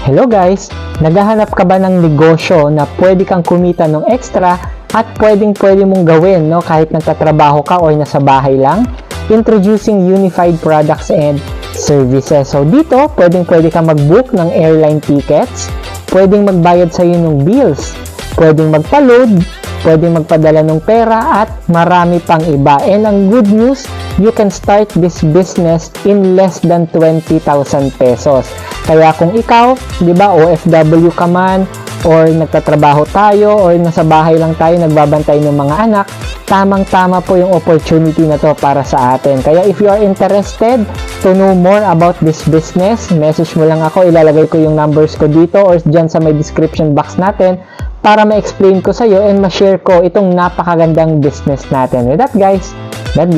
Hello guys! Naghahanap ka ba ng negosyo na pwede kang kumita ng extra at pwede mong gawin kahit nagtatrabaho ka o nasa bahay lang? Introducing Unified Products and Services. So dito, pwede ka mag-book ng airline tickets, pwedeng magbayad sa iyo ng bills, pwedeng magpa-load, pwedeng magpadala ng pera at marami pang iba. And ang good news, you can start this business in less than 20,000 pesos. Kaya kung ikaw, di ba, OFW ka man, or nagtatrabaho tayo, or nasa bahay lang tayo, nagbabantay ng mga anak, tamang-tama po yung opportunity na to para sa atin. Kaya if you are interested to know more about this business, message mo lang ako, ilalagay ko yung numbers ko dito or dyan sa may description box natin para ma-explain ko sa iyo and ma-share ko itong napakagandang business natin. With that guys, God bless.